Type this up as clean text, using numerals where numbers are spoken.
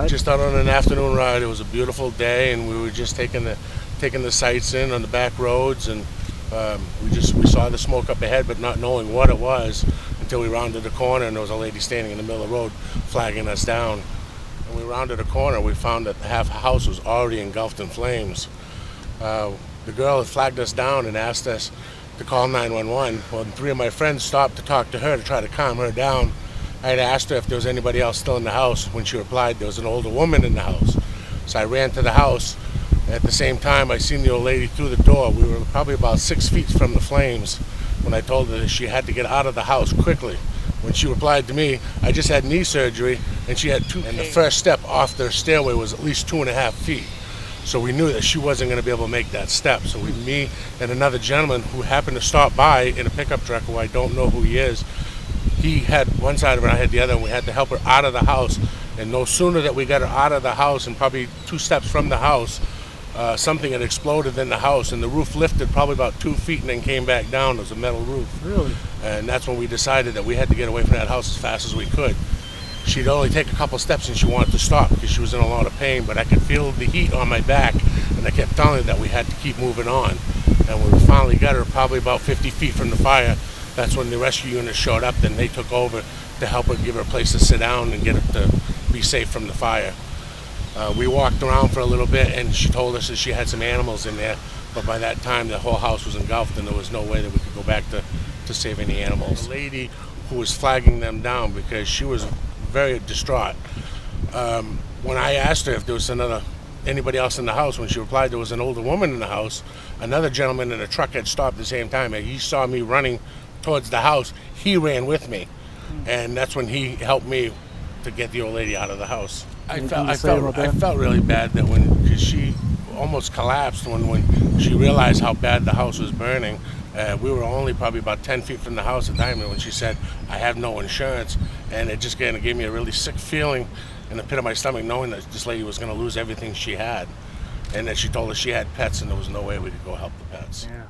Just out on an afternoon ride. It was a beautiful day, and we were just taking the sights in on the back roads, and we saw the smoke up ahead, but not knowing what it was until we rounded the corner, and there was a lady standing in the middle of the road flagging us down. When we rounded the corner, we found that half the house was already engulfed in flames. The girl had flagged us down and asked us to call 911. Well, three of my friends stopped to talk to her to try to calm her down. I had asked her if there was anybody else still in the house. When she replied, there was an older woman in the house. So I ran to the house. At the same time, I seen the old lady through the door. We were probably about 6 feet from the flames when I told her that she had to get out of the house quickly. When she replied to me, I just had knee surgery, and she had and the first step off their stairway was at least 2.5 feet. So we knew that she wasn't going to be able to make that step. So me and another gentleman who happened to stop by in a pickup truck, who I don't know who he is, he had one side of her, I had the other, and we had to help her out of the house. And no sooner that we got her out of the house, and probably 2 steps from the house, something had exploded in the house, and the roof lifted probably about 2 feet and then came back down. It was a metal roof. Really? And that's when we decided that we had to get away from that house as fast as we could. She'd only take a couple steps and she wanted to stop because she was in a lot of pain, but I could feel the heat on my back, and I kept telling her that we had to keep moving on. And when we finally got her probably about 50 feet from the fire, that's when the rescue unit showed up. Then they took over to help her, give her a place to sit down and get her to be safe from the fire. We walked around for a little bit, and she told us that she had some animals in there, but by that time the whole house was engulfed and there was no way that we could go back to save any animals. The lady who was flagging them down, because she was very distraught. When I asked her if there was anybody else in the house, when she replied there was an older woman in the house, another gentleman in a truck had stopped at the same time, and he saw me running towards the house. He ran with me, and that's when he helped me to get the old lady out of the house. I felt really bad that because she almost collapsed when she realized how bad the house was burning. We were only probably about 10 feet from the house at the time when she said, "I have no insurance," and it just kind of gave me a really sick feeling in the pit of my stomach, knowing that this lady was going to lose everything she had, and that she told us she had pets and there was no way we could go help the pets. Yeah.